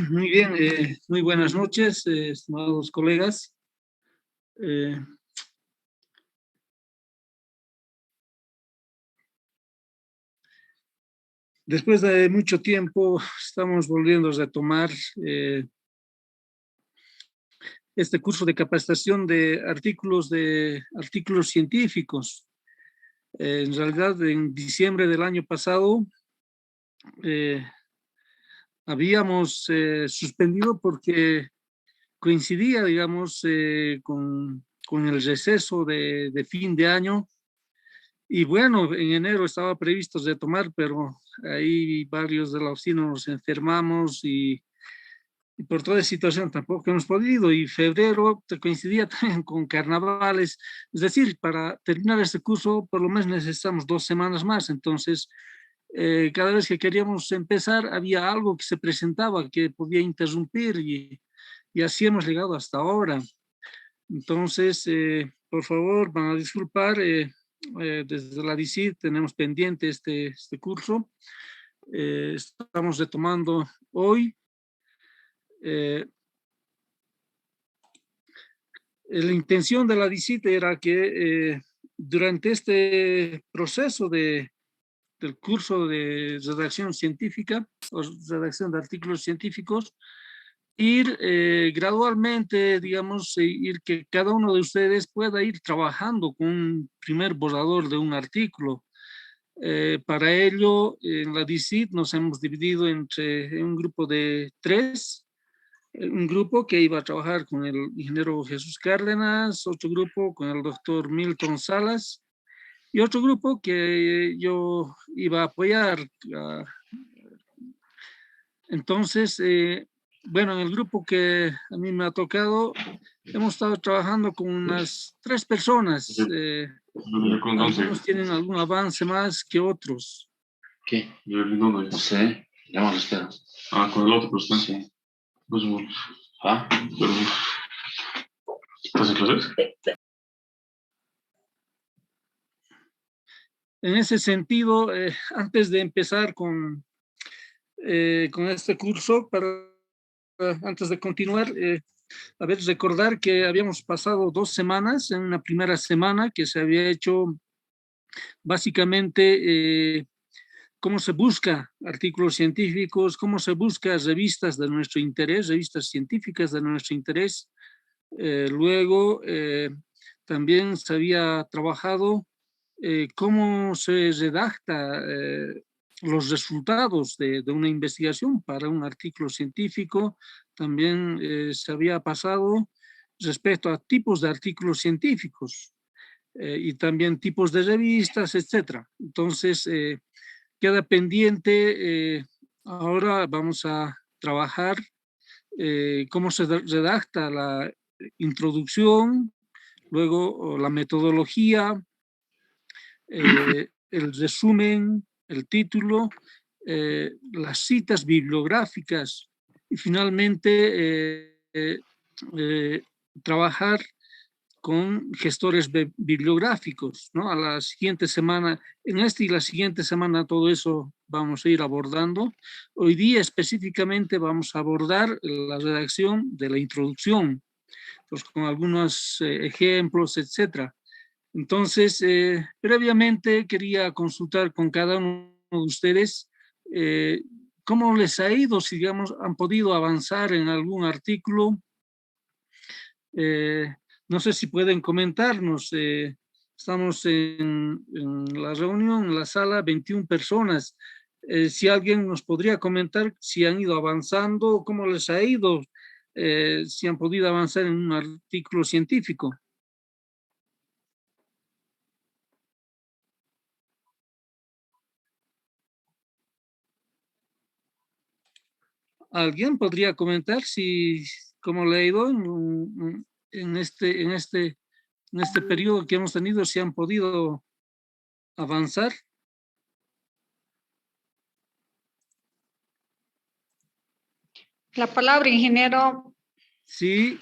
Muy bien, muy buenas noches, estimados colegas. Eh, Después de mucho tiempo, estamos volviendo a retomar este curso de capacitación de artículos científicos. En realidad, en diciembre del año pasado, eh, habíamos suspendido porque coincidía, digamos, con el receso de fin de año. Y bueno, en enero estaba previsto retomar, pero ahí varios de la oficina nos enfermamos y por toda situación tampoco hemos podido. Y febrero coincidía también con carnavales. Es decir, para terminar este curso por lo menos necesitamos 2 semanas más. Entonces, cada vez que queríamos empezar había algo que se presentaba que podía interrumpir y así hemos llegado hasta ahora. Entonces, por favor, van a disculpar, desde la DICIT tenemos pendiente este curso. Estamos retomando hoy. La intención de la DICIT era que durante este proceso del curso de redacción científica o redacción de artículos científicos, ir gradualmente, digamos, ir que cada uno de ustedes pueda ir trabajando con un primer borrador de un artículo. Para ello, en la DICIT nos hemos dividido entre un grupo de 3, un grupo que iba a trabajar con el ingeniero Jesús Cárdenas, otro grupo con el doctor Milton Salas y otro grupo que yo iba a apoyar. Entonces, bueno, en el grupo que a mí me ha tocado, hemos estado trabajando con unas 3 personas. Algunos tienen algún avance más que otros. ¿Qué? No sé, ya me espera. Ah, con el otro, pues sí. Pues, ah, pero... ¿Estás en clases? En ese sentido, antes de empezar con este curso, antes de continuar, a ver, recordar que habíamos pasado 2 semanas, en una primera semana que se había hecho básicamente cómo se busca artículos científicos, cómo se busca revistas de nuestro interés, revistas científicas de nuestro interés. Luego también se había trabajado cómo se redacta los resultados de una investigación para un artículo científico. También se había pasado respecto a tipos de artículos científicos y también tipos de revistas, etcétera. Entonces, queda pendiente, ahora vamos a trabajar cómo se redacta la introducción, luego la metodología, el resumen, el título, las citas bibliográficas Y finalmente, trabajar con gestores bibliográficos, ¿no? A la siguiente semana, en esta y la siguiente semana, todo eso vamos a ir abordando. Hoy día específicamente vamos a abordar la redacción de la introducción, pues, con algunos ejemplos, etcétera. Entonces, previamente quería consultar con cada uno de ustedes cómo les ha ido, si digamos, han podido avanzar en algún artículo. No sé si pueden comentarnos. Estamos en la reunión, en la sala, 21 personas. Si alguien nos podría comentar si han ido avanzando, cómo les ha ido, si han podido avanzar en un artículo científico. ¿Alguien podría comentar si cómo le ha ido en este periodo que hemos tenido, si han podido avanzar? La palabra, ingeniero. Sí.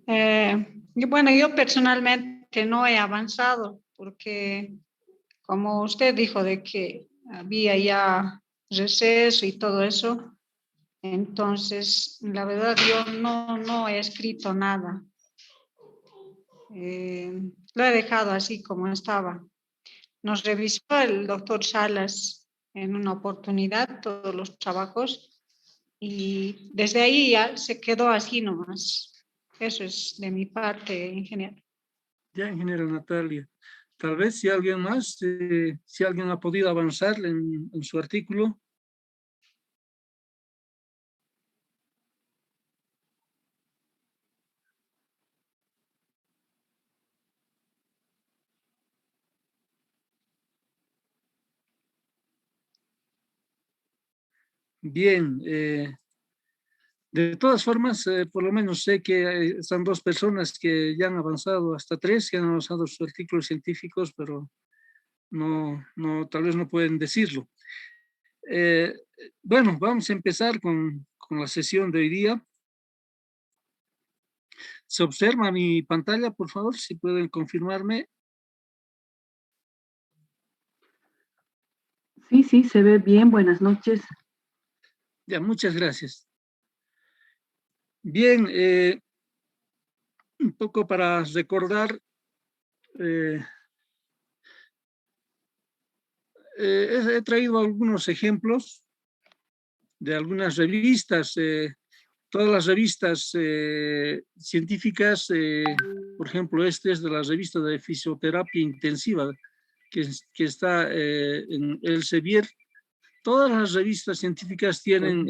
Bueno, yo personalmente no he avanzado porque, como usted dijo, de que había ya receso y todo eso, entonces, la verdad, yo no he escrito nada. Lo he dejado así como estaba. Nos revisó el doctor Salas en una oportunidad todos los trabajos y desde ahí ya se quedó así nomás. Eso es de mi parte, ingeniero. Ya, ingeniera Natalia. Tal vez si alguien más, si alguien ha podido avanzar en su artículo. Bien, de todas formas, por lo menos sé que están 2 personas que ya han avanzado, hasta 3 que han avanzado sus artículos científicos, pero tal vez no pueden decirlo. Bueno, vamos a empezar con la sesión de hoy día. ¿Se observa mi pantalla, por favor? Si pueden confirmarme. Sí, sí, se ve bien. Buenas noches. Ya, muchas gracias. Bien, un poco para recordar, he traído algunos ejemplos de algunas revistas, todas las revistas científicas, por ejemplo, este es de la revista de fisioterapia intensiva, que está en Elsevier. Todas las revistas científicas tienen,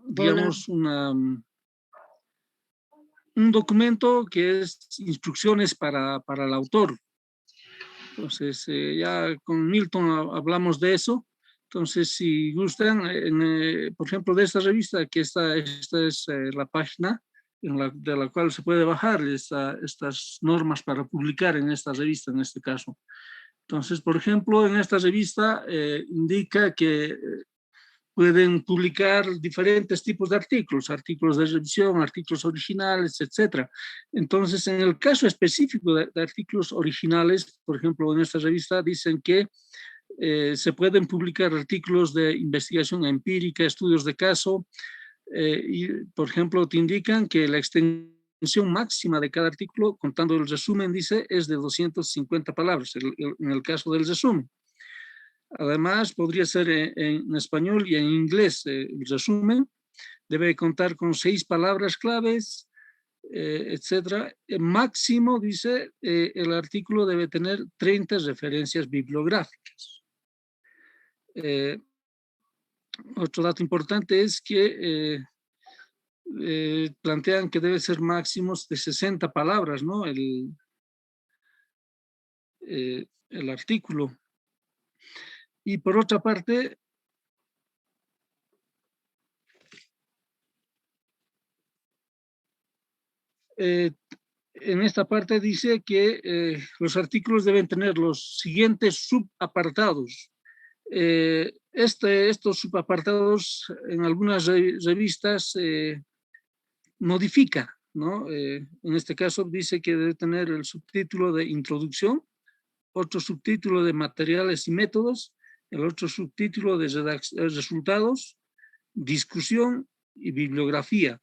digamos, un documento que es instrucciones para el autor. Entonces, ya con Milton hablamos de eso. Entonces, si gustan, por ejemplo, de esta revista, que esta es la página de la cual se puede bajar estas normas para publicar en esta revista, en este caso. Entonces, por ejemplo, en esta revista indica que pueden publicar diferentes tipos de artículos de revisión, artículos originales, etc. Entonces, en el caso específico de artículos originales, por ejemplo, en esta revista dicen que se pueden publicar artículos de investigación empírica, estudios de caso, y, por ejemplo, te indican que la extensión máxima de cada artículo, contando el resumen, dice, es de 250 palabras, en el caso del resumen. Además, podría ser en español y en inglés. El resumen debe contar con 6 palabras claves, etcétera. Máximo, dice, el artículo debe tener 30 referencias bibliográficas. Otro dato importante es que plantean que debe ser máximos de 60 palabras, ¿no? El artículo. Y por otra parte, en esta parte dice que los artículos deben tener los siguientes subapartados. Estos subapartados en algunas revistas modifica, ¿no? En este caso dice que debe tener el subtítulo de introducción, otro subtítulo de materiales y métodos, el otro subtítulo de resultados, discusión y bibliografía.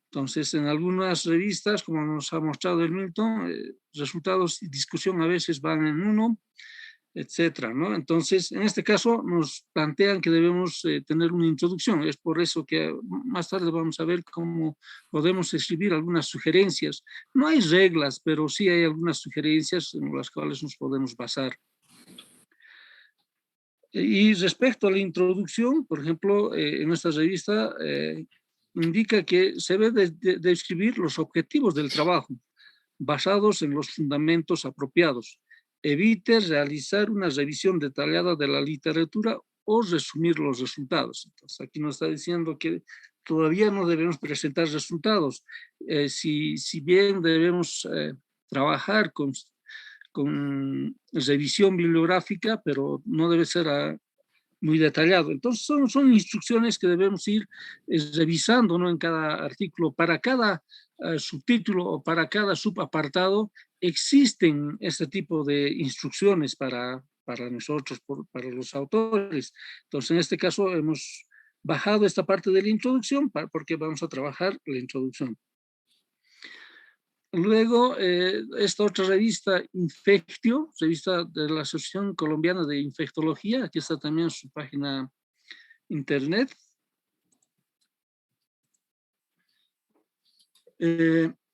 Entonces, en algunas revistas, como nos ha mostrado el Milton, resultados y discusión a veces van en uno, etcétera, ¿no? Entonces, en este caso nos plantean que debemos tener una introducción. Es por eso que más tarde vamos a ver cómo podemos escribir algunas sugerencias. No hay reglas, pero sí hay algunas sugerencias en las cuales nos podemos basar. Y respecto a la introducción, por ejemplo, en esta revista indica que se debe de escribir los objetivos del trabajo, basados en los fundamentos apropiados. Evite realizar una revisión detallada de la literatura o resumir los resultados. Entonces, aquí nos está diciendo que todavía no debemos presentar resultados. Si bien debemos trabajar con revisión bibliográfica, pero no debe ser muy detallado. Entonces son instrucciones que debemos ir revisando, ¿no? En cada artículo. Para cada subtítulo o para cada subapartado existen este tipo de instrucciones para nosotros, para los autores. Entonces, en este caso hemos bajado esta parte de la introducción porque vamos a trabajar la introducción. Luego, esta otra revista, Infectio, revista de la Asociación Colombiana de Infectología, aquí está también su página internet.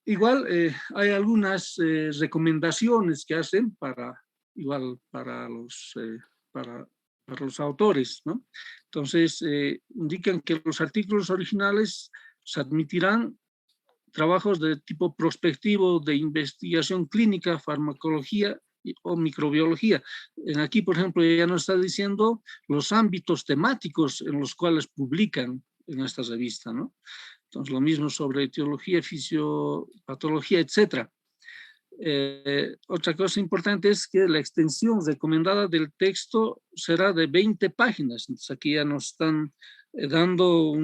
Igual hay algunas recomendaciones que hacen para los autores, ¿no? Entonces, indican que los artículos originales se admitirán trabajos de tipo prospectivo, de investigación clínica, farmacología o microbiología. Aquí, por ejemplo, ya nos está diciendo los ámbitos temáticos en los cuales publican en esta revista, ¿no? Entonces, lo mismo sobre etiología, fisiopatología, etc. Otra cosa importante es que la extensión recomendada del texto será de 20 páginas. Entonces, aquí ya nos están dando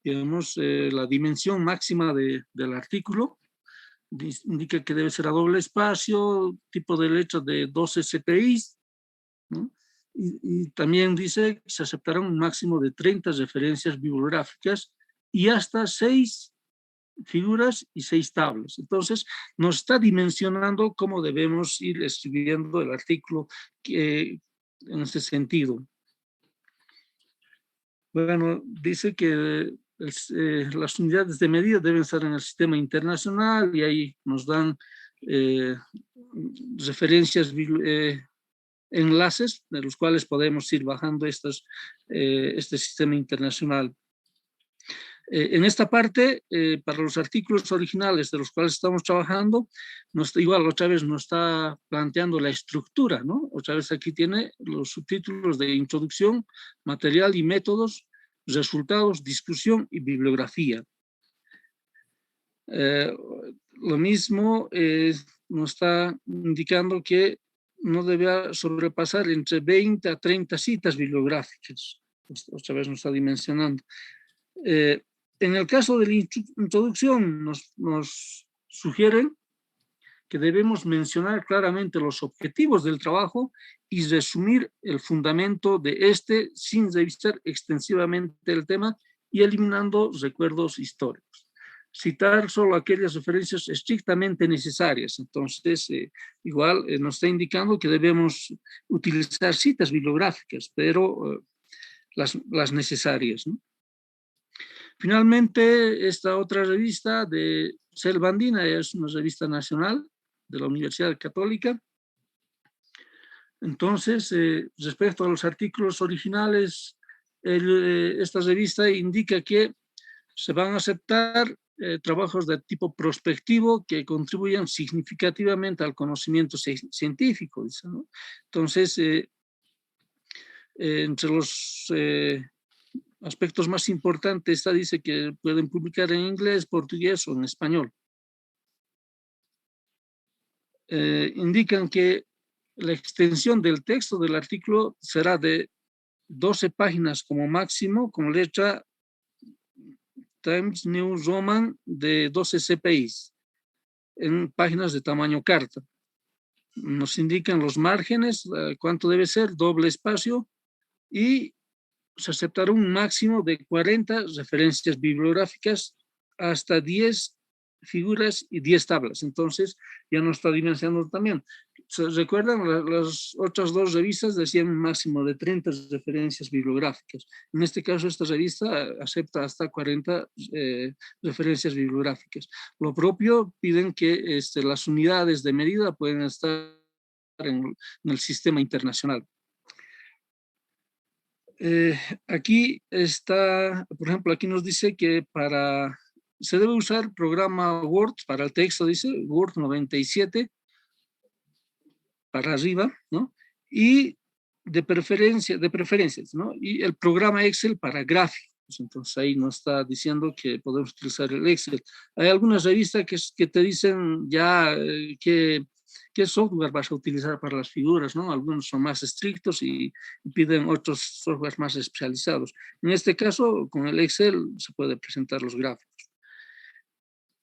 digamos, la dimensión máxima del artículo. Indica que debe ser a doble espacio, tipo de letra de 12 CPIs, ¿no? Y también dice que se aceptarán un máximo de 30 referencias bibliográficas y hasta 6 figuras y 6 tablas. Entonces, nos está dimensionando cómo debemos ir escribiendo el artículo en ese sentido. Bueno, dice que las unidades de medida deben estar en el sistema internacional y ahí nos dan referencias, enlaces de los cuales podemos ir bajando este sistema internacional. En esta parte, para los artículos originales de los cuales estamos trabajando, igual otra vez nos está planteando la estructura, ¿no? Otra vez aquí tiene los subtítulos de introducción, material y métodos, resultados, discusión y bibliografía. Lo mismo nos está indicando que no debe sobrepasar entre 20 a 30 citas bibliográficas. Otra vez nos está dimensionando. En el caso de la introducción nos sugieren que debemos mencionar claramente los objetivos del trabajo y resumir el fundamento de este sin revisar extensivamente el tema y eliminando recuerdos históricos. Citar solo aquellas referencias estrictamente necesarias. Entonces, igual nos está indicando que debemos utilizar citas bibliográficas, pero las necesarias, ¿no? Finalmente, esta otra revista de Selva Andina es una revista nacional de la Universidad Católica. Entonces, respecto a los artículos originales, esta revista indica que se van a aceptar trabajos de tipo prospectivo que contribuyan significativamente al conocimiento científico, dice, ¿no? Entonces, entre los aspectos más importantes, esta dice que pueden publicar en inglés, portugués o en español. Indican que La extensión del texto del artículo será de 12 páginas como máximo, con letra Times New Roman de 12 CPIs, en páginas de tamaño carta. Nos indican los márgenes, cuánto debe ser, doble espacio, y se aceptará un máximo de 40 referencias bibliográficas hasta 10 figuras y 10 tablas. Entonces, ya nos está dimensionando también. ¿Se recuerdan? Las otras dos revistas decían un máximo de 30 referencias bibliográficas. En este caso, esta revista acepta hasta 40 referencias bibliográficas. Lo propio, piden que las unidades de medida pueden estar en el sistema internacional. Aquí está, por ejemplo, aquí nos dice que se debe usar programa Word para el texto, dice Word 97 para arriba, ¿no? Y de preferencias, ¿no? Y el programa Excel para gráficos. Entonces ahí nos está diciendo que podemos utilizar el Excel. Hay algunas revistas que te dicen ya qué software vas a utilizar para las figuras, ¿no? Algunos son más estrictos y piden otros softwares más especializados. En este caso, con el Excel se puede presentar los gráficos.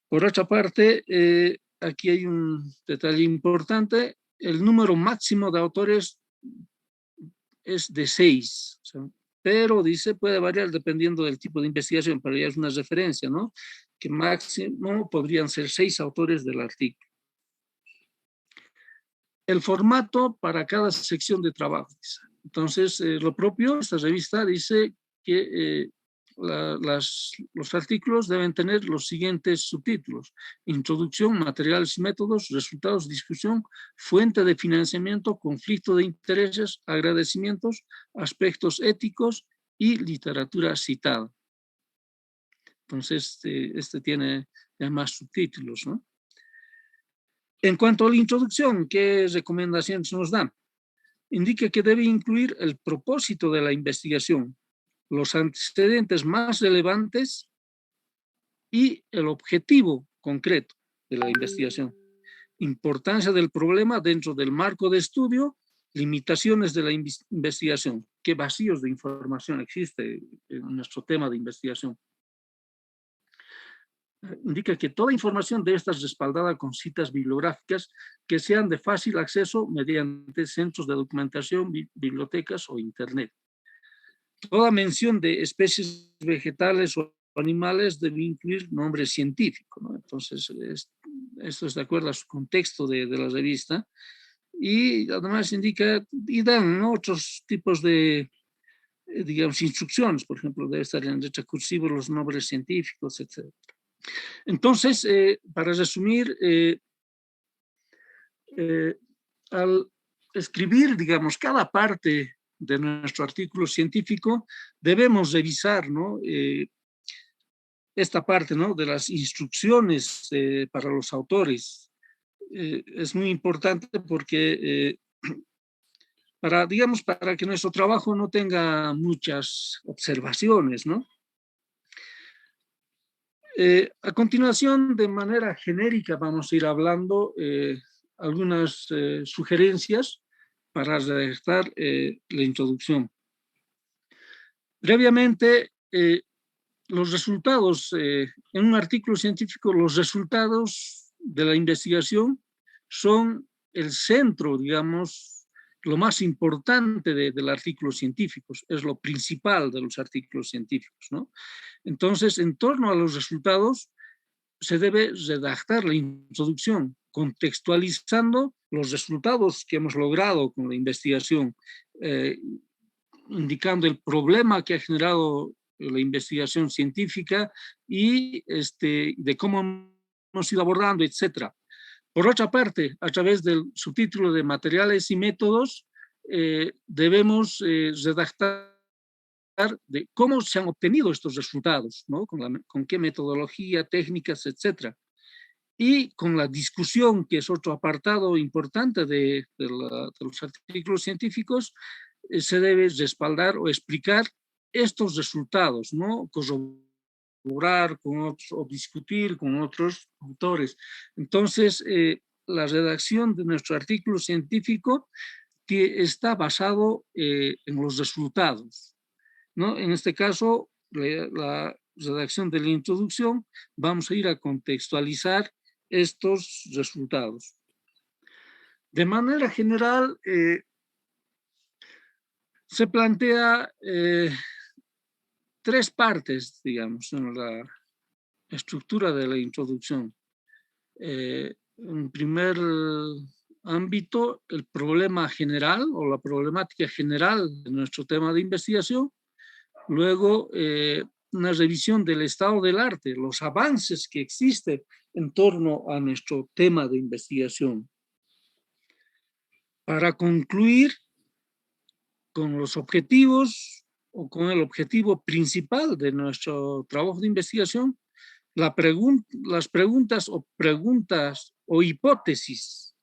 Por otra parte, aquí hay un detalle importante. El número máximo de autores es de 6, pero dice puede variar dependiendo del tipo de investigación, pero ya es una referencia, ¿no? Que máximo podrían ser 6 autores del artículo. El formato para cada sección de trabajo. Entonces, lo propio, esta revista dice que los artículos deben tener los siguientes subtítulos: introducción, materiales y métodos, resultados, discusión, fuente de financiamiento, conflicto de intereses, agradecimientos, aspectos éticos y literatura citada. Entonces, este tiene ya más subtítulos, ¿no? En cuanto a la introducción, ¿qué recomendaciones nos dan? Indica que debe incluir el propósito de la investigación, los antecedentes más relevantes y el objetivo concreto de la investigación. Importancia del problema dentro del marco de estudio, limitaciones de la investigación, qué vacíos de información existe en nuestro tema de investigación. Indica que toda información debe estar respaldada con citas bibliográficas que sean de fácil acceso mediante centros de documentación, bibliotecas o internet. Toda mención de especies vegetales o animales debe incluir nombre científico, ¿no? Entonces, esto es de acuerdo a su contexto de la revista. Y además indica y dan, ¿no?, otros tipos de, digamos, instrucciones. Por ejemplo, debe estar en letra cursiva los nombres científicos, etc. Entonces, para resumir, al escribir, digamos, cada parte de nuestro artículo científico, debemos revisar, ¿no?, esta parte, ¿no?, de las instrucciones para los autores. Es muy importante porque digamos, para que nuestro trabajo no tenga muchas observaciones, ¿no? A continuación, de manera genérica, vamos a ir hablando algunas sugerencias para redactar la introducción. Previamente, los resultados, en un artículo científico, los resultados de la investigación son el centro, digamos, lo más importante del artículo científico, es lo principal de los artículos científicos, ¿no? Entonces, en torno a los resultados, se debe redactar la introducción, contextualizando los resultados que hemos logrado con la investigación, indicando el problema que ha generado la investigación científica y de cómo hemos ido abordando, etc. Por otra parte, a través del subtítulo de materiales y métodos, debemos redactar de cómo se han obtenido estos resultados, ¿no? Con qué metodología, técnicas, etc. Y con la discusión, que es otro apartado importante de los artículos científicos, se debe respaldar o explicar estos resultados, ¿no? Corroborar con otros o discutir con otros autores. Entonces, la redacción de nuestro artículo científico que está basado en los resultados, ¿no? En este caso, la redacción de la introducción, vamos a ir a contextualizar estos resultados. De manera general, se plantea tres partes, digamos, en la estructura de la introducción. En primer ámbito, el problema general o la problemática general de nuestro tema de investigación. Luego, una revisión del estado del arte, los avances que existen en torno a nuestro tema de investigación. Para concluir con los objetivos o con el objetivo principal de nuestro trabajo de investigación, las preguntas o hipótesis,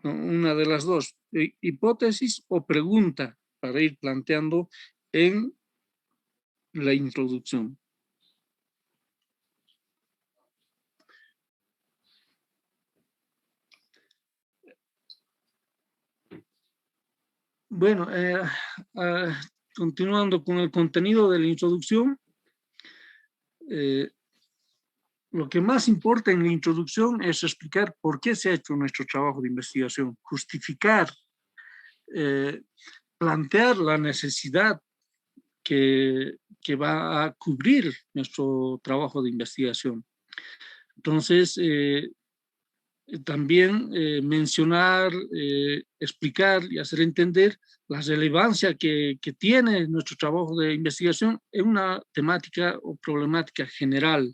¿no? Una de las dos, hipótesis o pregunta, para ir planteando en la introducción. Bueno, continuando con el contenido de la introducción, lo que más importa en la introducción es explicar por qué se ha hecho nuestro trabajo de investigación, justificar, plantear la necesidad que va a cubrir nuestro trabajo de investigación. Entonces, también mencionar, explicar y hacer entender la relevancia que tiene nuestro trabajo de investigación en una temática o problemática general.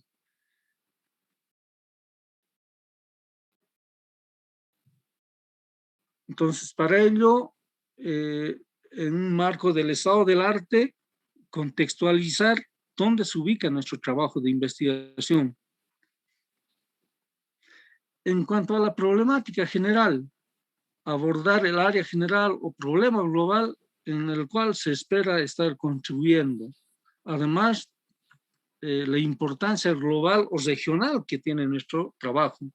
Entonces, para ello, en un marco del estado del arte, contextualizar dónde se ubica nuestro trabajo de investigación. En cuanto a la problemática general, abordar el área general o problema global en el cual se espera estar contribuyendo. Además, la importancia global o regional que tiene nuestro trabajo.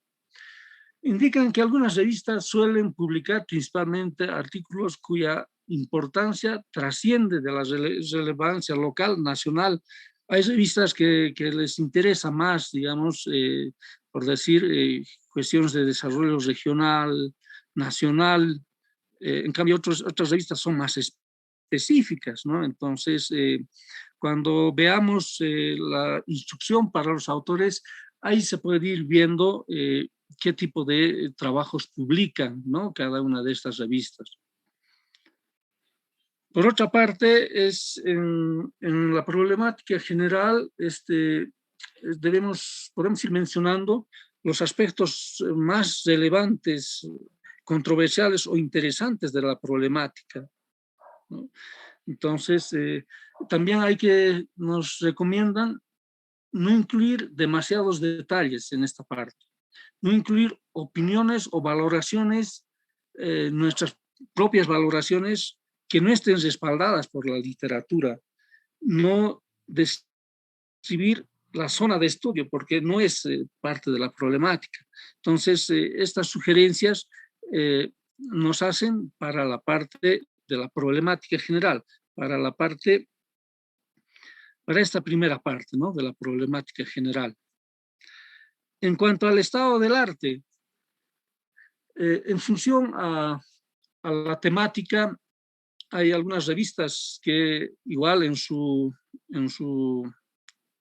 Indican que algunas revistas suelen publicar principalmente artículos cuya importancia trasciende de la relevancia local, nacional. Hay revistas que les interesa más, digamos, por decir, cuestiones de desarrollo regional, nacional. En cambio, otras revistas son más específicas, ¿no? Entonces, cuando veamos la instrucción para los autores, ahí se puede ir viendo qué tipo de trabajos publican, ¿no? Cada una de estas revistas. Por otra parte, en la problemática general, podemos ir mencionando los aspectos más relevantes, controversiales o interesantes de la problemática, ¿no? Entonces, también nos recomiendan no incluir demasiados detalles en esta parte, no incluir opiniones o valoraciones, nuestras propias valoraciones que no estén respaldadas por la literatura, no describir la zona de estudio porque no es parte de la problemática. Entonces, estas sugerencias nos hacen para la parte de la problemática general, para esta primera parte, ¿no? De la problemática general. En cuanto al estado del arte, en función a la temática, hay algunas revistas que igual en sus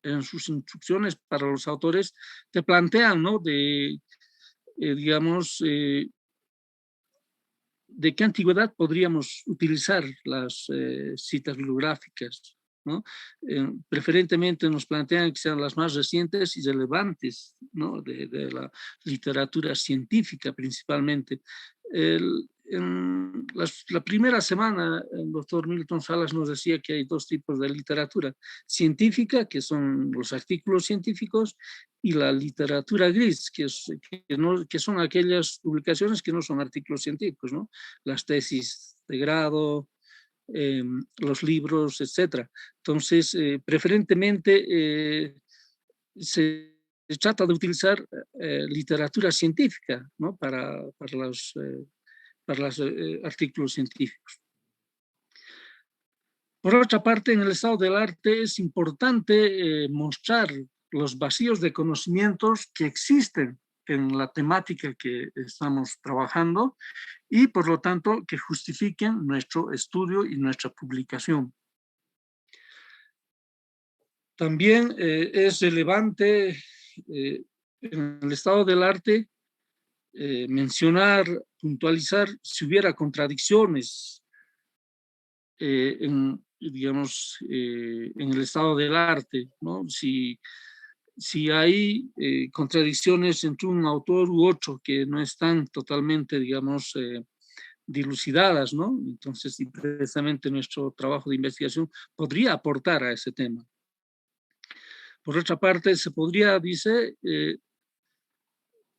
instrucciones para los autores te plantean, ¿no? Digamos, de qué antigüedad podríamos utilizar las citas bibliográficas, ¿no? Preferentemente nos plantean que sean las más recientes y relevantes, ¿no? de la literatura científica principalmente. La primera semana el doctor Milton Salas nos decía que hay dos tipos de literatura: científica, que son los artículos científicos, y la literatura gris, que son aquellas publicaciones que no son artículos científicos, ¿no? Las tesis de grado, los libros, etc. Entonces, preferentemente se trata de utilizar literatura científica, ¿no? para los artículos científicos. Por otra parte, en el estado del arte es importante mostrar los vacíos de conocimientos que existen en la temática que estamos trabajando y, por lo tanto, que justifiquen nuestro estudio y nuestra publicación. También es relevante en el estado del arte mencionar, puntualizar si hubiera contradicciones en el estado del arte, ¿no? Si hay contradicciones entre un autor u otro que no están totalmente, digamos, dilucidadas, ¿no? Entonces, precisamente nuestro trabajo de investigación podría aportar a ese tema. Por otra parte, se podría, dice,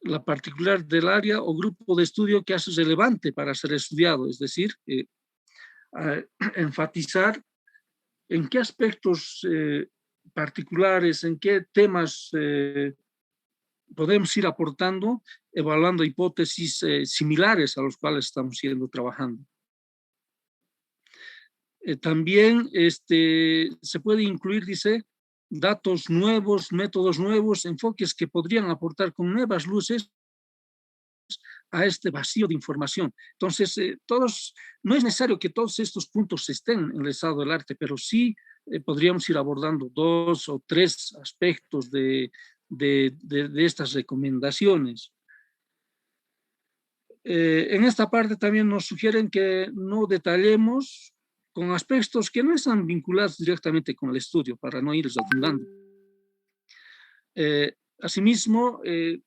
la particular del área o grupo de estudio que hace relevante para ser estudiado, es decir, enfatizar en qué aspectos particulares, en qué temas podemos ir aportando, evaluando hipótesis similares a los cuales estamos trabajando. También se puede incluir, dice, datos nuevos, métodos nuevos, enfoques que podrían aportar con nuevas luces a este vacío de información. Entonces, no es necesario que todos estos puntos estén en el estado del arte, pero sí podríamos ir abordando 2 o 3 aspectos de estas recomendaciones. En esta parte también nos sugieren que no detallemos con aspectos que no están vinculados directamente con el estudio, para no ir redundando. Asimismo,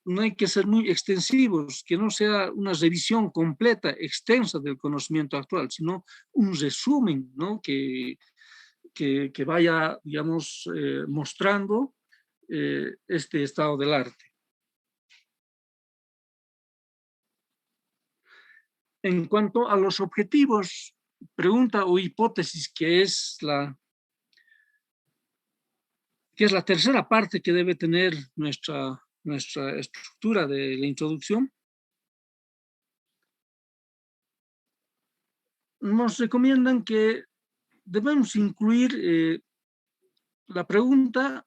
no hay que ser muy extensivos, que no sea una revisión completa, extensa del conocimiento actual, sino un resumen, ¿no? que vaya, digamos, mostrando este estado del arte. En cuanto a los objetivos, pregunta o hipótesis, que es la tercera parte que debe tener nuestra estructura de la introducción, nos recomiendan que debemos incluir la pregunta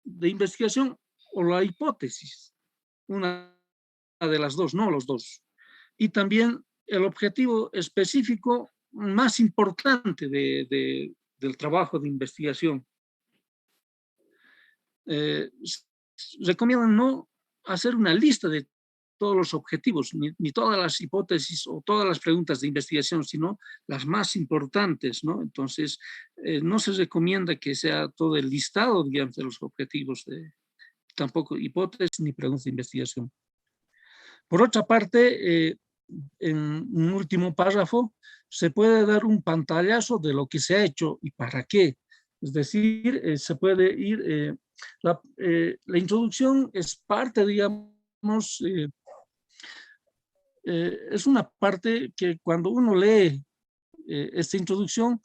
de investigación o la hipótesis, una de las dos, no los dos, y también el objetivo específico más importante del trabajo de investigación. Recomiendan no hacer una lista de todos los objetivos, ni todas las hipótesis o todas las preguntas de investigación, sino las más importantes, ¿no? Entonces, no se recomienda que sea todo el listado, digamos, de los objetivos, tampoco hipótesis ni preguntas de investigación. Por otra parte, en un último párrafo, se puede dar un pantallazo de lo que se ha hecho y para qué. Es decir, se puede ir... la introducción es parte, digamos, es una parte que cuando uno lee esta introducción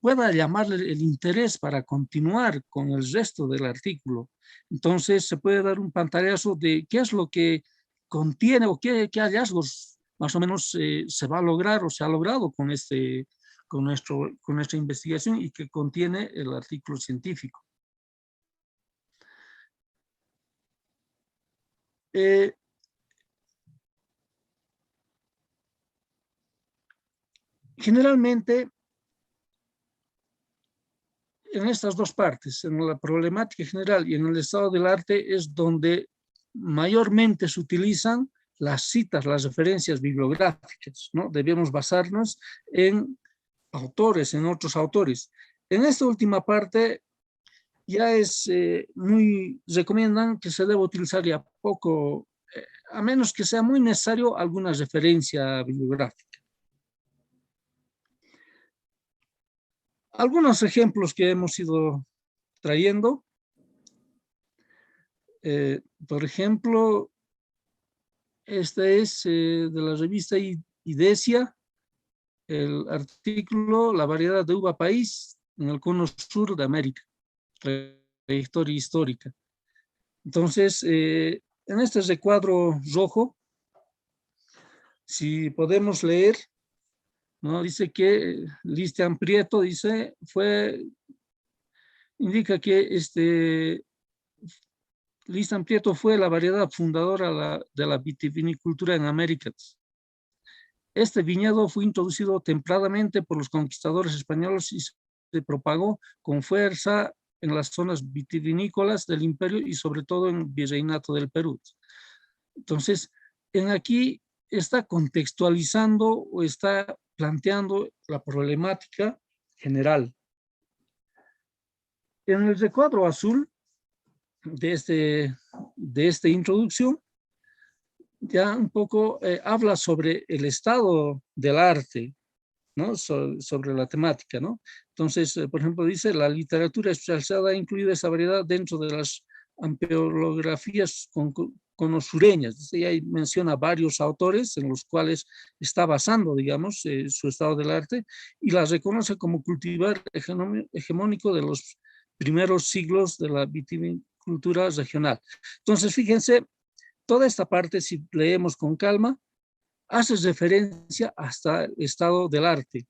pueda llamarle el interés para continuar con el resto del artículo. Entonces se puede dar un pantallazo de qué es lo que contiene o qué hallazgos más o menos se va a lograr o se ha logrado con nuestra investigación y que contiene el artículo científico. Generalmente, en estas dos partes, en la problemática general y en el estado del arte, es donde mayormente se utilizan las citas, las referencias bibliográficas, ¿no? Debemos basarnos en autores, en otros autores. En esta última parte ya recomiendan que se debe utilizar ya poco, a menos que sea muy necesario, alguna referencia bibliográfica. Algunos ejemplos que hemos ido trayendo. Por ejemplo, esta es de la revista IDESIA, el artículo La variedad de uva país en el cono sur de América, trayectoria histórica. Entonces, en este recuadro rojo, si podemos leer, ¿no? Dice que Listian Prieto, dice, indica que Listian Prieto fue la variedad fundadora de la vitivinicultura en América. Este viñedo fue introducido tempradamente por los conquistadores españoles y se propagó con fuerza en las zonas vitivinícolas del imperio y sobre todo en el Virreinato del Perú. Entonces, aquí está contextualizando o está planteando la problemática general. En el recuadro azul de esta introducción, ya un poco habla sobre el estado del arte, ¿no? Sobre la temática, ¿no? Entonces, por ejemplo, dice, la literatura especializada ha incluido esa variedad dentro de las ampeolografías conosureñas. Dice, y ahí menciona varios autores en los cuales está basando, digamos, su estado del arte y las reconoce como cultivar hegemónico de los primeros siglos de la vitivinicultura regional. Entonces, fíjense, toda esta parte, si leemos con calma, hace referencia hasta el estado del arte.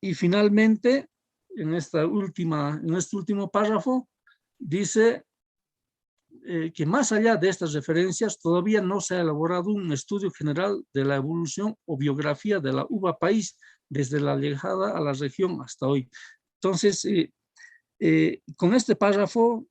Y finalmente, en este último párrafo, dice que más allá de estas referencias, todavía no se ha elaborado un estudio general de la evolución o biografía de la uva país desde la llegada a la región hasta hoy. Entonces, con este párrafo,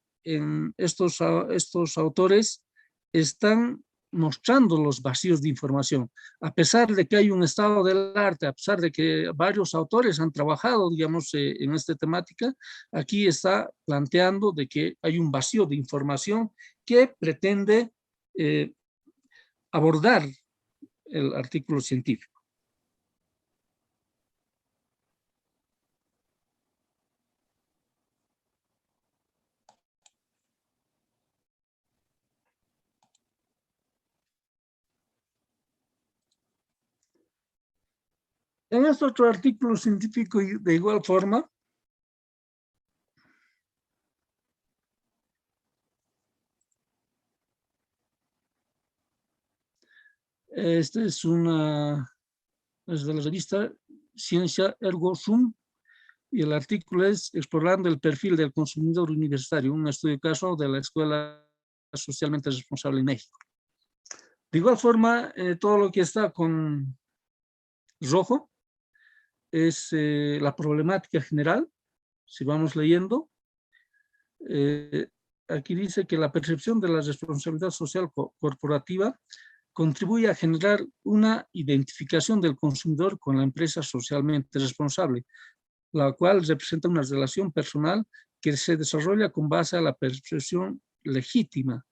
estos autores están mostrando los vacíos de información. A pesar de que hay un estado del arte, a pesar de que varios autores han trabajado, digamos, en esta temática, aquí está planteando de que hay un vacío de información que pretende abordar el artículo científico. En este otro artículo científico, de igual forma, esta es de la revista Ciencia Ergo Sum, y el artículo es Explorando el perfil del consumidor universitario, un estudio caso de la Escuela Socialmente Responsable en México. De igual forma, todo lo que está con rojo es la problemática general. Si vamos leyendo, aquí dice que la percepción de la responsabilidad social corporativa contribuye a generar una identificación del consumidor con la empresa socialmente responsable, la cual representa una relación personal que se desarrolla con base a la percepción legítima.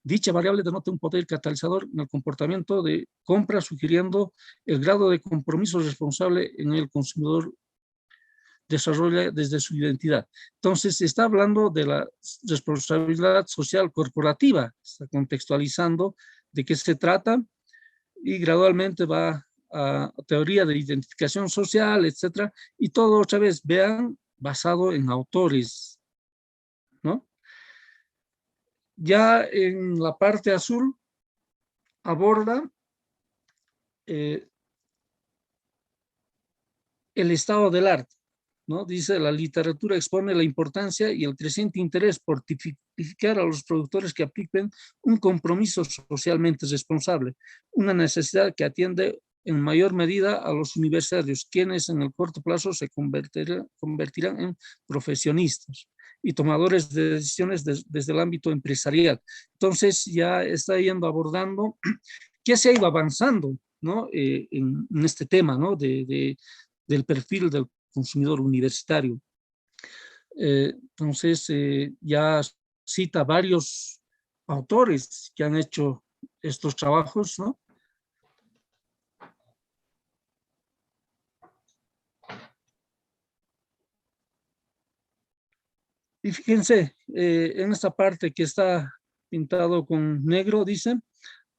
Dicha variable denota un poder catalizador en el comportamiento de compra, sugiriendo el grado de compromiso responsable en el consumidor desarrolla desde su identidad. Entonces, está hablando de la responsabilidad social corporativa, está contextualizando de qué se trata y gradualmente va a teoría de identificación social, etcétera, y todo otra vez, vean, basado en autores, ¿no? Ya en la parte azul aborda el estado del arte, ¿no? Dice, la literatura expone la importancia y el creciente interés por tipificar a los productores que apliquen un compromiso socialmente responsable, una necesidad que atiende en mayor medida a los universitarios, quienes en el corto plazo se convertirán en profesionistas y tomadores de decisiones desde el ámbito empresarial. Entonces ya está yendo abordando qué se ha ido avanzando, ¿no? En este tema, ¿no? Del perfil del consumidor universitario. Entonces, ya cita varios autores que han hecho estos trabajos, ¿no? Y fíjense, en esta parte que está pintado con negro, dice,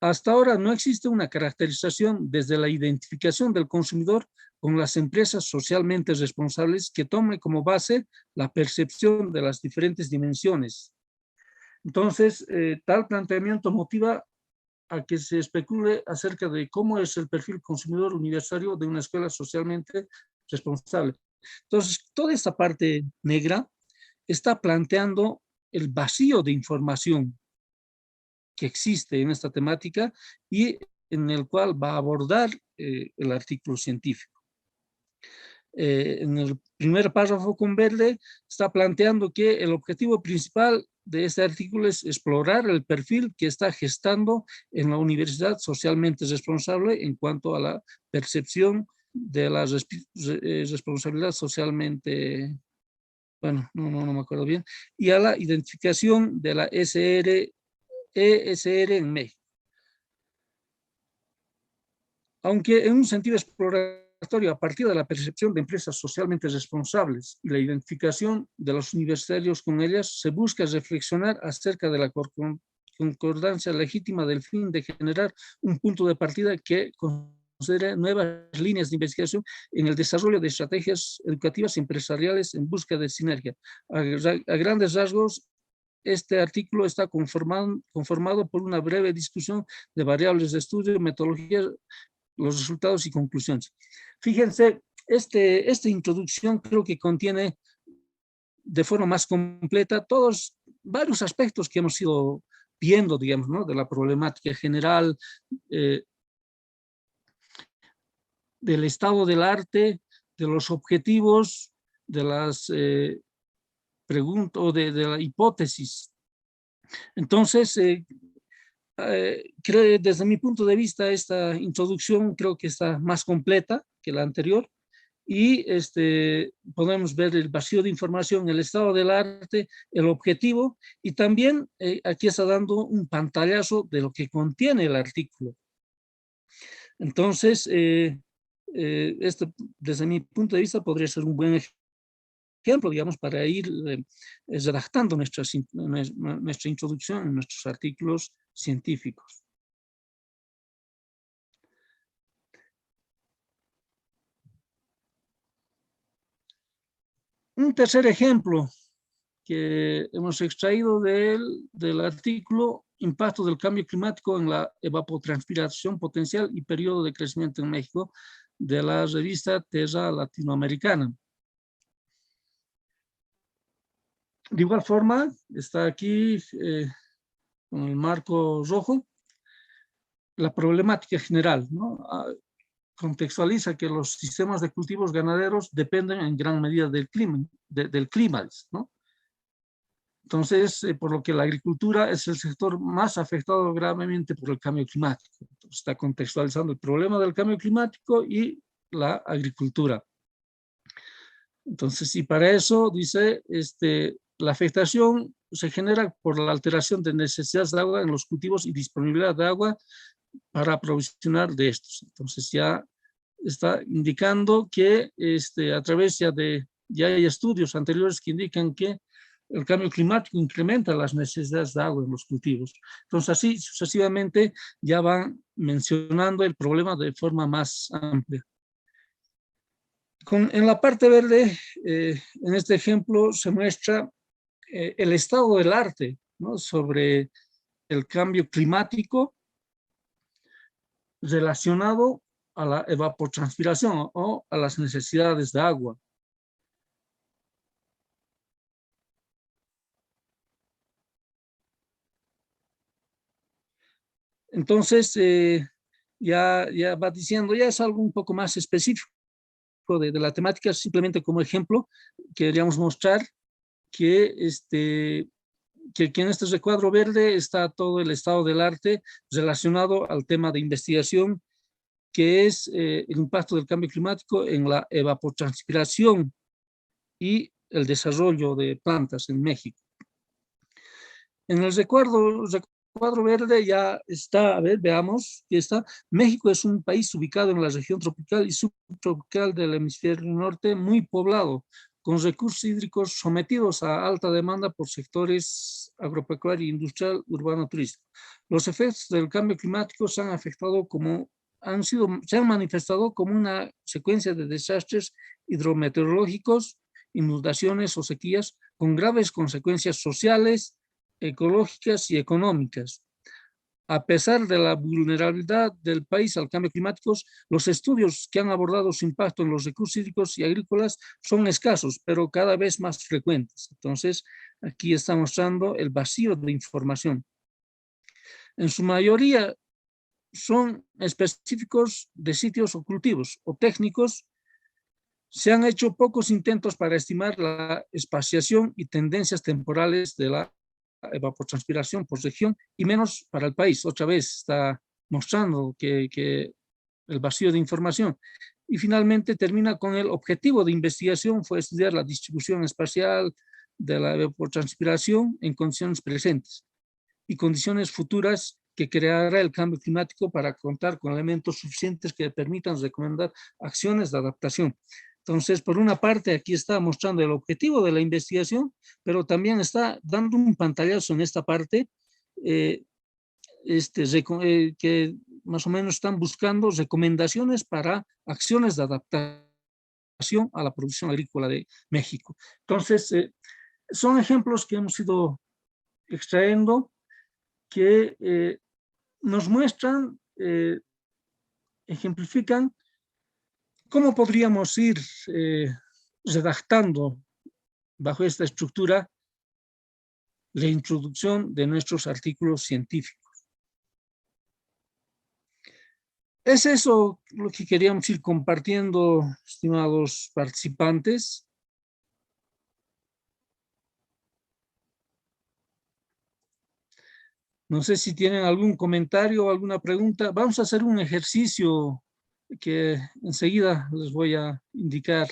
hasta ahora no existe una caracterización desde la identificación del consumidor con las empresas socialmente responsables que tome como base la percepción de las diferentes dimensiones. Entonces, tal planteamiento motiva a que se especule acerca de cómo es el perfil consumidor universitario de una escuela socialmente responsable. Entonces, toda esta parte negra está planteando el vacío de información que existe en esta temática y en el cual va a abordar el artículo científico. En el primer párrafo con verde está planteando que el objetivo principal de este artículo es explorar el perfil que está gestando en la universidad socialmente responsable en cuanto a la percepción de la responsabilidad socialmente, bueno, no me acuerdo bien, y a la identificación de la ESR en México. Aunque en un sentido exploratorio a partir de la percepción de empresas socialmente responsables y la identificación de los universitarios con ellas, se busca reflexionar acerca de la concordancia legítima del fin de generar un punto de partida que considere nuevas líneas de investigación en el desarrollo de estrategias educativas y empresariales en busca de sinergia. A grandes rasgos, este artículo está conformado por una breve discusión de variables de estudio, metodologías, los resultados y conclusiones. Fíjense, esta introducción creo que contiene de forma más completa varios aspectos que hemos ido viendo, digamos, ¿no? De la problemática general, del estado del arte, de los objetivos, de las preguntas o de la hipótesis. Entonces, creo, desde mi punto de vista, esta introducción creo que está más completa que la anterior y podemos ver el vacío de información, el estado del arte, el objetivo y también aquí está dando un pantallazo de lo que contiene el artículo. Entonces, desde mi punto de vista podría ser un buen ejemplo, digamos, para ir redactando nuestra introducción en nuestros artículos científicos. Un tercer ejemplo que hemos extraído del artículo Impacto del cambio climático en la evapotranspiración potencial y periodo de crecimiento en México, de la revista Terra Latinoamericana. De igual forma, está aquí con el marco rojo, la problemática general, ¿no? Contextualiza que los sistemas de cultivos ganaderos dependen en gran medida del clima, ¿no? Entonces, por lo que la agricultura es el sector más afectado gravemente por el cambio climático. Entonces, está contextualizando el problema del cambio climático y la agricultura. Entonces, y para eso, dice, la afectación se genera por la alteración de necesidades de agua en los cultivos y disponibilidad de agua para aprovisionar de estos. Entonces ya está indicando que a través ya hay estudios anteriores que indican que el cambio climático incrementa las necesidades de agua en los cultivos. Entonces así sucesivamente ya van mencionando el problema de forma más amplia. En la parte verde, en este ejemplo se muestra el estado del arte, ¿no? Sobre el cambio climático relacionado a la evapotranspiración o a las necesidades de agua. Entonces, ya va diciendo, ya es algo un poco más específico de la temática, simplemente como ejemplo, queríamos mostrar que en este recuadro verde está todo el estado del arte relacionado al tema de investigación, que es el impacto del cambio climático en la evapotranspiración y el desarrollo de plantas en México. En el recuadro verde ya está, a ver, veamos, que está, México es un país ubicado en la región tropical y subtropical del hemisferio norte, muy poblado, con recursos hídricos sometidos a alta demanda por sectores agropecuario, industrial, urbano, turístico. Los efectos del cambio climático se han manifestado como una secuencia de desastres hidrometeorológicos, inundaciones o sequías con graves consecuencias sociales, ecológicas y económicas. A pesar de la vulnerabilidad del país al cambio climático, los estudios que han abordado su impacto en los recursos hídricos y agrícolas son escasos, pero cada vez más frecuentes. Entonces, aquí está mostrando el vacío de información. En su mayoría son específicos de sitios o cultivos o técnicos. Se han hecho pocos intentos para estimar la espaciación y tendencias temporales de la evapotranspiración por región y menos para el país. Otra vez está mostrando que el vacío de información. Y finalmente termina con el objetivo de investigación fue estudiar la distribución espacial de la evapotranspiración en condiciones presentes y condiciones futuras que creará el cambio climático para contar con elementos suficientes que permitan recomendar acciones de adaptación. Entonces, por una parte, aquí está mostrando el objetivo de la investigación, pero también está dando un pantallazo en esta parte que más o menos están buscando recomendaciones para acciones de adaptación a la producción agrícola de México. Entonces, son ejemplos que hemos ido extrayendo que nos muestran, ejemplifican cómo podríamos ir redactando bajo esta estructura la introducción de nuestros artículos científicos. Es eso lo que queríamos ir compartiendo, estimados participantes. No sé si tienen algún comentario o alguna pregunta. Vamos a hacer un ejercicio que enseguida les voy a indicar.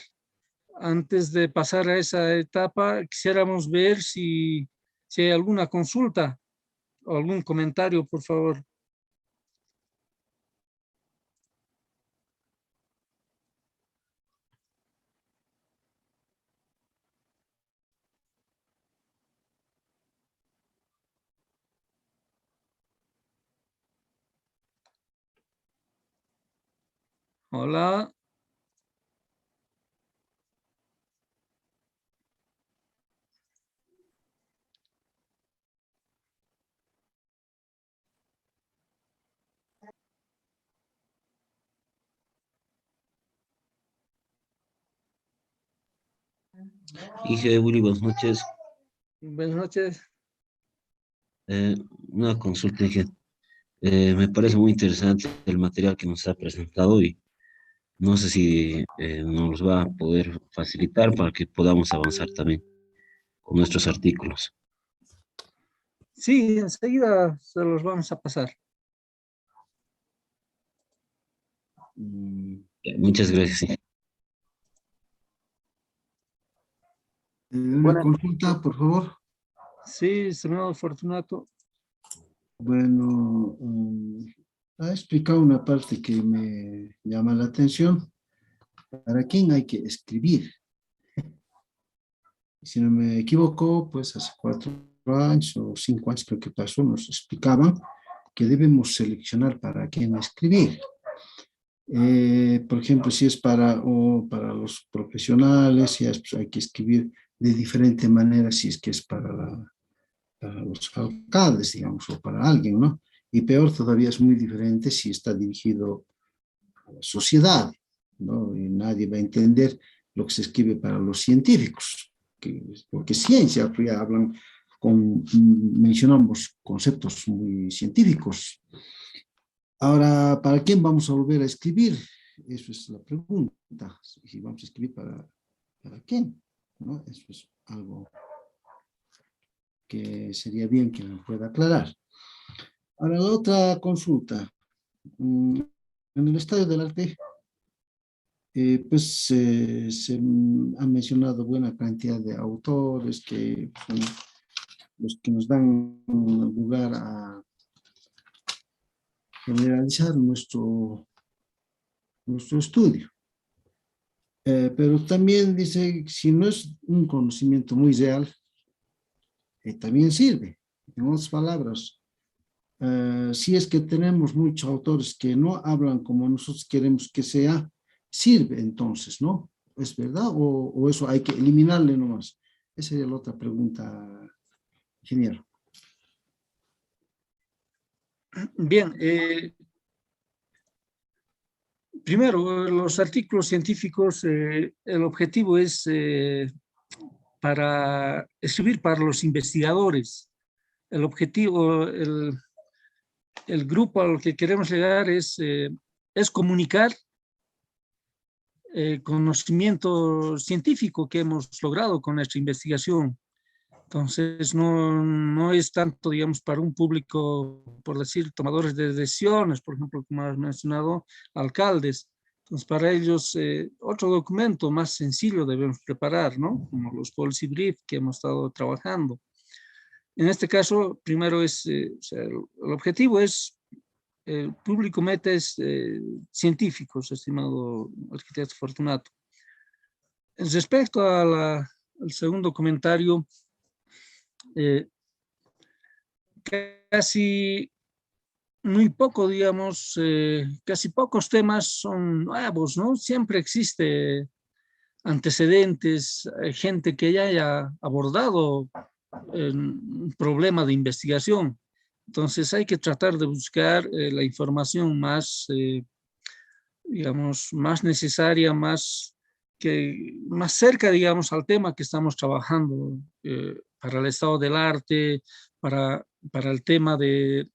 Antes de pasar a esa etapa, quisiéramos ver si hay alguna consulta o algún comentario, por favor. Hola. Dije, Willy, buenas noches. Buenas noches. Eh, una consulta, dije, me parece muy interesante el material que nos ha presentado y no sé si nos va a poder facilitar para que podamos avanzar también con nuestros artículos. Sí, enseguida se los vamos a pasar. Muchas gracias. Sí. Una consulta, por favor. Sí, estimado Fortunato. Bueno, ha explicado una parte que me llama la atención. ¿Para quién hay que escribir? Si no me equivoco, pues hace 4 años o 5 años creo que pasó, nos explicaban que debemos seleccionar para quién escribir. Por ejemplo, si es para los profesionales, si es, pues hay que escribir de diferente manera, si es que es para los alcaldes, digamos, o para alguien, ¿no? Y peor todavía es muy diferente si está dirigido a la sociedad, ¿no? Y nadie va a entender lo que se escribe para los científicos, porque ciencia, pues ya hablan mencionamos conceptos muy científicos. Ahora, ¿para quién vamos a volver a escribir? Eso es la pregunta. Si vamos a escribir para quién, ¿no? Eso es algo que sería bien que nos pueda aclarar. Ahora, la otra consulta. En el Estadio del Arte, pues se han mencionado buena cantidad de autores que son los que nos dan lugar a generalizar nuestro estudio. Pero también dice, si no es un conocimiento muy real, también sirve. En otras palabras, si es que tenemos muchos autores que no hablan como nosotros queremos que sea, sirve entonces, ¿no? ¿Es verdad? O eso hay que eliminarle nomás? Esa sería la otra pregunta, ingeniero. Bien, primero, los artículos científicos, el objetivo es para escribir para los investigadores. El objetivo, el grupo al que queremos llegar es comunicar conocimiento científico que hemos logrado con nuestra investigación. Entonces, no es tanto, digamos, para un público, por decir, tomadores de decisiones, por ejemplo, como has mencionado, alcaldes. Entonces, para ellos, otro documento más sencillo debemos preparar, ¿no? Como los policy brief que hemos estado trabajando. En este caso, primero o sea, el objetivo es, el público meta es científicos, estimado arquitecto Fortunato. Respecto al segundo comentario, casi muy poco, digamos, casi pocos temas son nuevos, ¿no? Siempre existe antecedentes, gente que ya haya abordado un problema de investigación. Entonces hay que tratar de buscar la información más, digamos, más necesaria, más cerca, digamos, al tema que estamos trabajando, para el estado del arte, para el tema de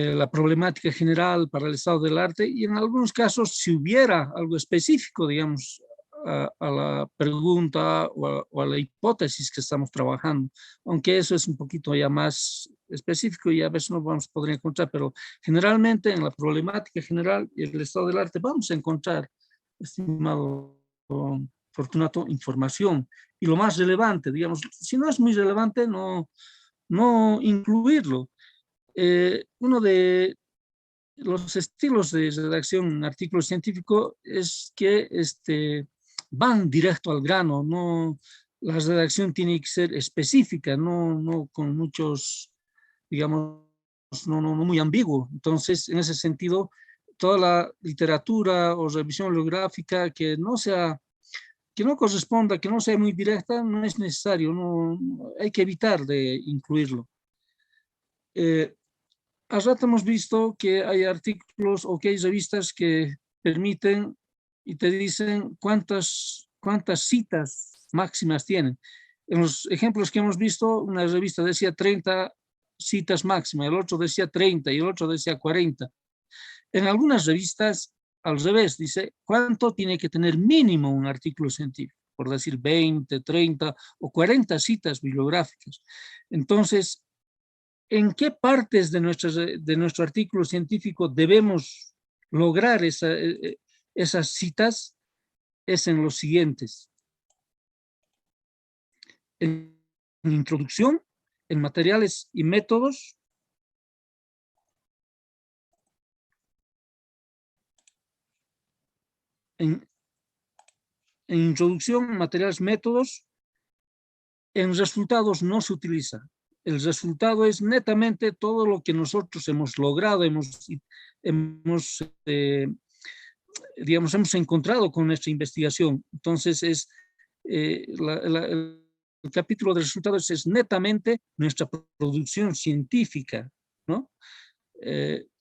la problemática general, para el estado del arte, y en algunos casos, si hubiera algo específico, digamos, a la pregunta o a la hipótesis que estamos trabajando, aunque eso es un poquito ya más específico y a veces no vamos a poder encontrar, pero generalmente en la problemática general y el estado del arte vamos a encontrar, estimado Fortunato, información. Y lo más relevante, digamos, si no es muy relevante, no incluirlo. Uno de los estilos de redacción en artículo científico es que van directo al grano, no, la redacción tiene que ser específica, no con muchos, digamos, no muy ambiguo. Entonces, en ese sentido, toda la literatura o revisión bibliográfica que no corresponda, que no sea muy directa, no es necesario, hay que evitar de incluirlo. Hace rato hemos visto que hay artículos o que hay revistas que permiten y te dicen cuántas citas máximas tienen. En los ejemplos que hemos visto, una revista decía 30 citas máximas, el otro decía 30 y el otro decía 40. En algunas revistas, al revés, dice cuánto tiene que tener mínimo un artículo científico, por decir 20, 30 o 40 citas bibliográficas. Entonces, ¿en qué partes de nuestro artículo científico debemos lograr esas citas? Es en los siguientes. En introducción, en materiales y métodos, en introducción, materiales, métodos, en resultados no se utiliza. El resultado es netamente todo lo que nosotros hemos logrado, hemos encontrado con nuestra investigación. Entonces, el capítulo de resultados es netamente nuestra producción científica, ¿no?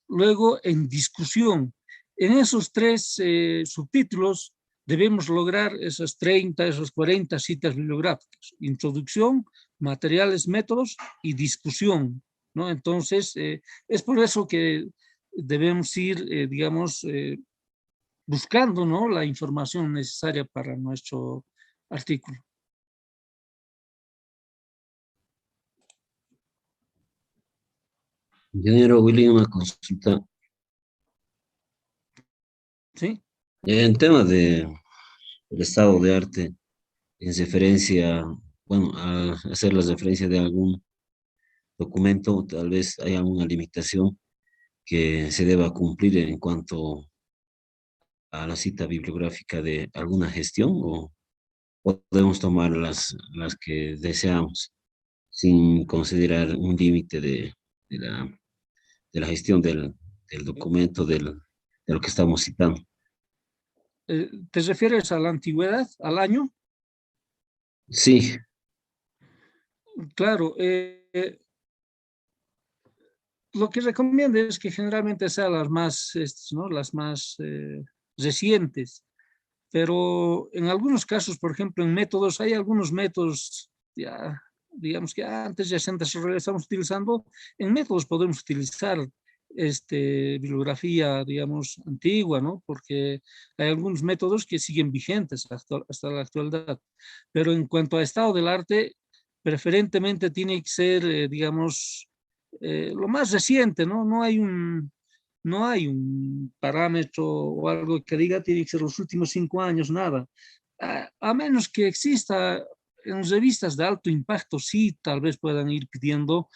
Luego, en discusión, en esos tres subtítulos debemos lograr esas 30, esas 40 citas bibliográficas: introducción, materiales, métodos y discusión, ¿no? Entonces, es por eso que debemos ir, buscando, ¿no?, la información necesaria para nuestro artículo. Ingeniero Willy, una consulta. ¿Sí? En tema del estado de arte, en referencia, bueno, al hacer la referencia de algún documento, tal vez haya alguna limitación que se deba cumplir en cuanto a la cita bibliográfica de alguna gestión o podemos tomar las que deseamos sin considerar un límite de la, de la gestión del documento, de lo que estamos citando? ¿Te refieres a la antigüedad, al año? Sí, Claro, lo que recomiendo es que generalmente sean las más, ¿no? Las más recientes, pero en algunos casos, por ejemplo, en métodos, hay algunos métodos, ya, digamos que antes ya se estamos utilizando, en métodos podemos utilizar bibliografía, digamos, antigua, ¿no? Porque hay algunos métodos que siguen vigentes hasta la actualidad, pero en cuanto a estado del arte, preferentemente tiene que ser, digamos, lo más reciente, ¿no? No hay un parámetro o algo que diga tiene que ser los últimos 5 años, nada. A menos que exista en revistas de alto impacto, sí, tal vez puedan ir pidiendo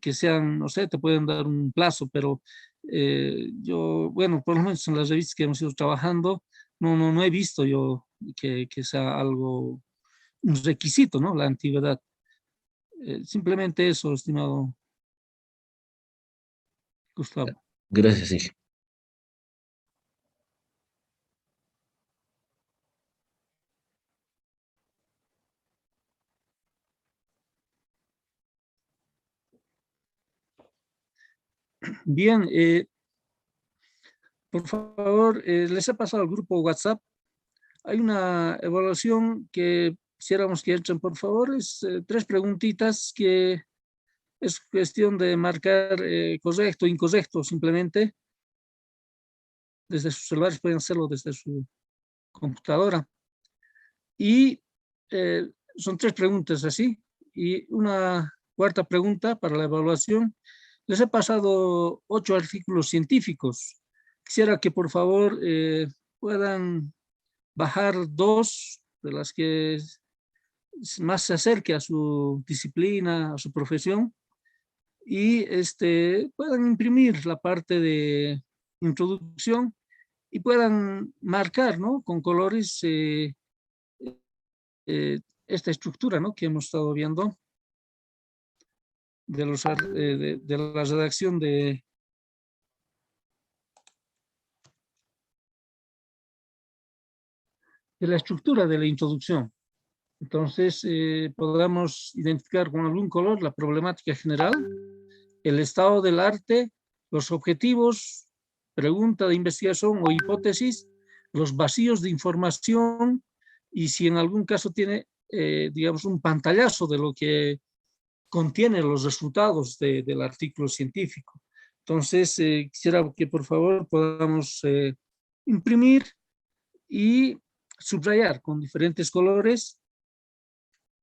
que sean, no sé, te pueden dar un plazo, pero yo, bueno, por lo menos en las revistas que hemos ido trabajando, no he visto yo que sea algo, un requisito, ¿no? La antigüedad. Simplemente eso, estimado Gustavo. gracias, sí. Bien, por favor, les he pasado al grupo WhatsApp. Hay una evaluación que quisiéramos que entren, por favor. Es 3 preguntitas que es cuestión de marcar correcto o incorrecto simplemente. Desde sus celulares pueden hacerlo desde su computadora. Y son 3 preguntas así. Y una cuarta pregunta para la evaluación. Les he pasado 8 artículos científicos. Quisiera que por favor puedan bajar 2 de las que más se acerque a su disciplina, a su profesión, y puedan imprimir la parte de introducción y puedan marcar, ¿no? Con colores esta estructura, ¿no? Que hemos estado viendo de la redacción de la estructura de la introducción. Entonces, podamos identificar con algún color la problemática general, el estado del arte, los objetivos, pregunta de investigación o hipótesis, los vacíos de información y si en algún caso tiene, digamos, un pantallazo de lo que contiene los resultados del artículo científico. Entonces, quisiera que por favor podamos imprimir y subrayar con diferentes colores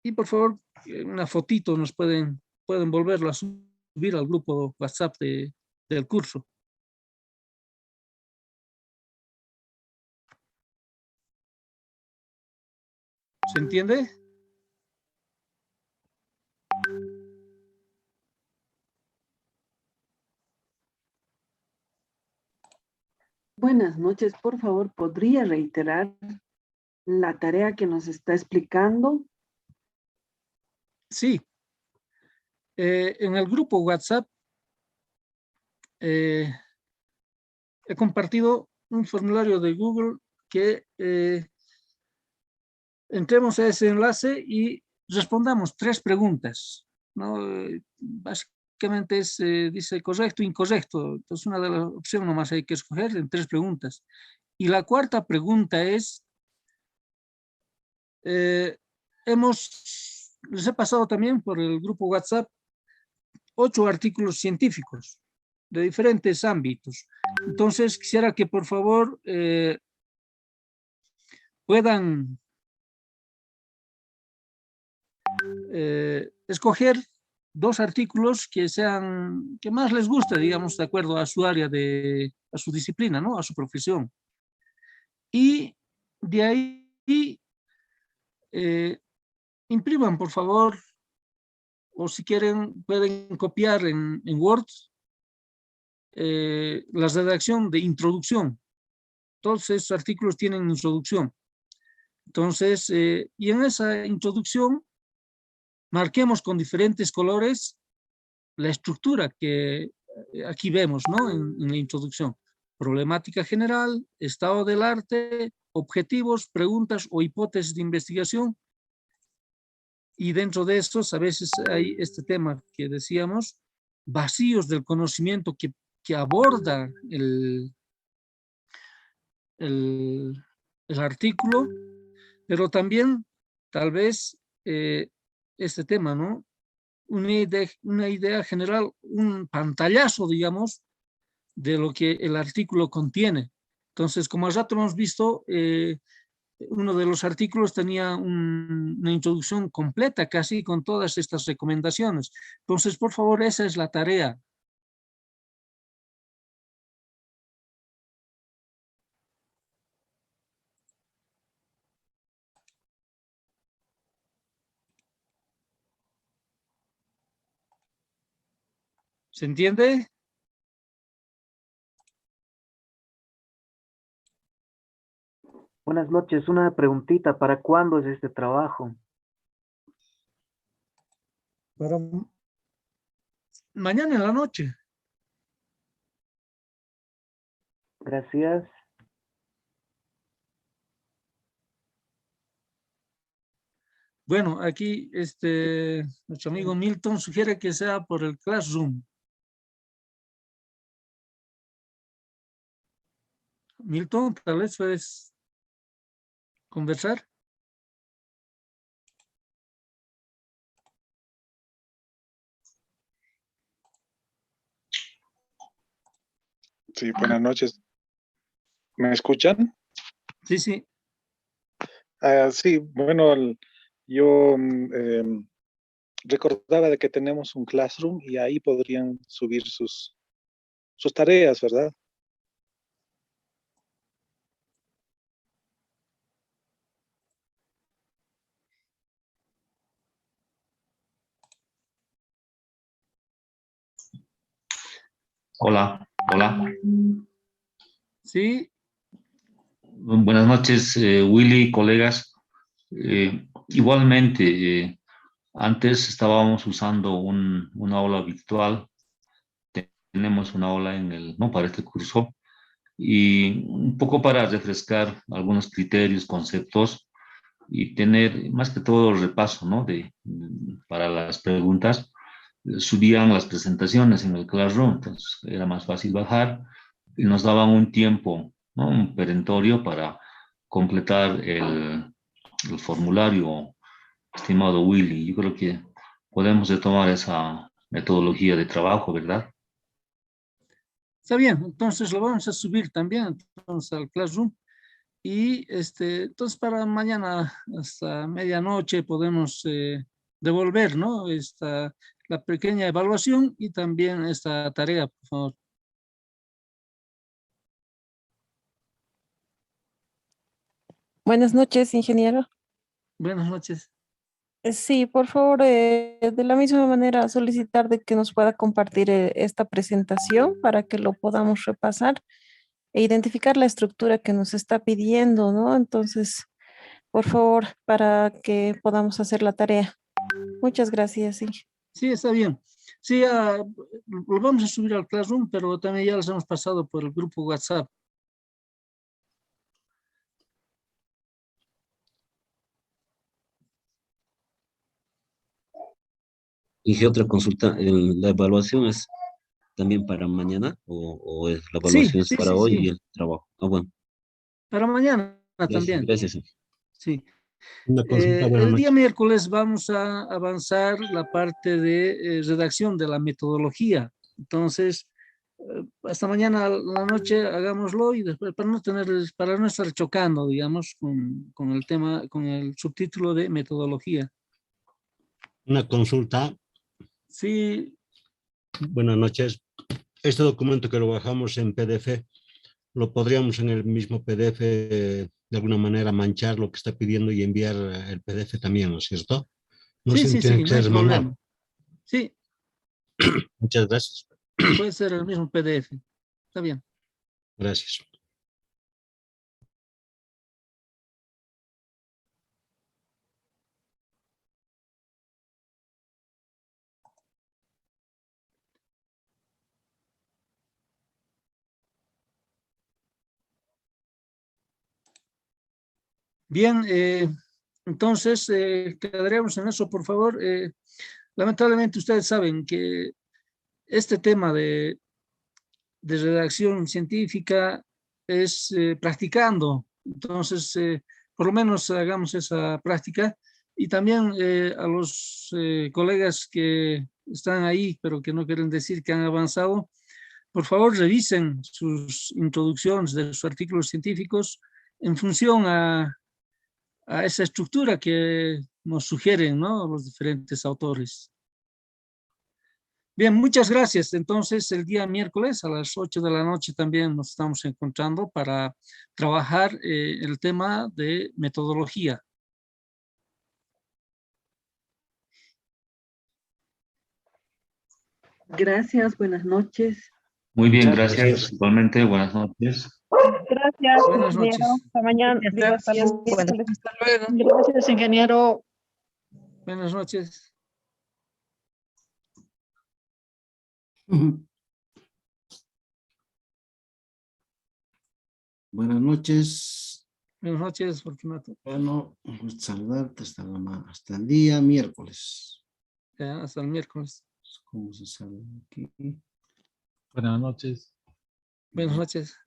y por favor una fotito nos pueden volverlo a subir al grupo WhatsApp del curso. ¿Se entiende? Buenas noches, por favor, ¿podría reiterar la tarea que nos está explicando? Sí. En el grupo WhatsApp he compartido un formulario de Google que entremos a ese enlace y respondamos 3 preguntas, ¿no? Básicamente dice correcto, incorrecto. Entonces, una de las opciones nomás hay que escoger en 3 preguntas. Y la cuarta pregunta es, les he pasado también por el grupo WhatsApp 8 artículos científicos de diferentes ámbitos. Entonces, quisiera que por favor puedan escoger 2 artículos que más les guste, digamos, de acuerdo a su área a su disciplina, ¿no? A su profesión. Y de ahí impriman, por favor, o si quieren, pueden copiar en Word la redacción de introducción todos esos artículos tienen introducción. Entonces, y en esa introducción, marquemos con diferentes colores la estructura que aquí vemos, ¿no? En la introducción. Problemática general, estado del arte, objetivos, preguntas o hipótesis de investigación. Y dentro de estos, a veces hay este tema que decíamos, vacíos del conocimiento que aborda el artículo, pero también tal vez este tema, ¿no? Una idea general, un pantallazo, digamos, de lo que el artículo contiene. Entonces, como al rato hemos visto, uno de los artículos tenía una introducción completa, casi con todas estas recomendaciones. Entonces, por favor, esa es la tarea. ¿Se entiende? Buenas noches, una preguntita, ¿para cuándo es este trabajo? Para mañana en la noche. Gracias. Bueno, aquí nuestro amigo Milton sugiere que sea por el Classroom. Milton, tal vez puedes conversar. Sí, buenas noches. ¿Me escuchan? Sí, sí. Sí, bueno, yo recordaba de que tenemos un Classroom y ahí podrían subir sus tareas, ¿verdad? Hola, hola. Sí, Buenas noches, Willy, colegas. Igualmente, antes estábamos usando una aula virtual. Tenemos una aula ¿no? Para este curso. Y un poco para refrescar algunos criterios, conceptos y tener más que todo repaso, ¿no? Para las preguntas. Subían las presentaciones en el Classroom, entonces era más fácil bajar y nos daban un tiempo, ¿no? Un perentorio para completar el formulario, estimado Willy. Yo creo que podemos retomar esa metodología de trabajo, ¿verdad? está bien. Entonces lo vamos a subir también entonces, al Classroom. Y entonces para mañana hasta medianoche podemos devolver, ¿no? La pequeña evaluación y también esta tarea, por favor. Buenas noches, ingeniero. Buenas noches. Sí, por favor, de la misma manera solicitar de que nos pueda compartir esta presentación para que lo podamos repasar e identificar la estructura que nos está pidiendo, ¿no? Entonces, por favor, para que podamos hacer la tarea. Muchas gracias, sí. Sí, está bien. Sí, lo vamos a subir al Classroom, pero también ya los hemos pasado por el grupo WhatsApp. Y otra consulta, ¿la evaluación es también para mañana o la Sí, evaluación es sí, para sí, hoy sí. y el trabajo? Ah, bueno, Para mañana gracias, también. gracias. Sí. Una consulta, buenas El día noches. miércoles vamos a avanzar la parte de redacción de la metodología. Entonces, hasta mañana a la noche hagámoslo y después para no estar chocando, digamos, con el tema, con el subtítulo de metodología. Una consulta, Sí, buenas noches. Este documento que lo bajamos en PDF, lo podríamos en el mismo PDF de alguna manera manchar lo que está pidiendo y enviar el PDF también, ¿no es cierto? No sí, se sí, tiene sí, que no hay ser manual. problema. Sí, Muchas gracias. puede ser el mismo PDF. Está bien. Gracias. Bien, entonces quedaremos en eso, por favor. Lamentablemente ustedes saben que este tema de redacción científica es practicando. Entonces, por lo menos hagamos esa práctica. Y también a los colegas que están ahí, pero que no quieren decir que han avanzado, por favor revisen sus introducciones de sus artículos científicos en función a esa estructura que nos sugieren, ¿no?, los diferentes autores. Bien, muchas gracias. Entonces, el día miércoles a las 8 de la noche también nos estamos encontrando para trabajar el tema de metodología. Gracias, buenas noches. Muy bien, gracias. Igualmente, buenas noches. Gracias, Buenas ingeniero. noches. Hasta mañana. Digo, hasta Gracias. luego. Hasta luego. Gracias, ingeniero. Buenas noches. Buenas noches. Buenas noches, Fortunato. Bueno, saludarte hasta el día miércoles. Ya, hasta el miércoles. ¿Cómo se sabe aquí? Buenas noches. Buenas noches.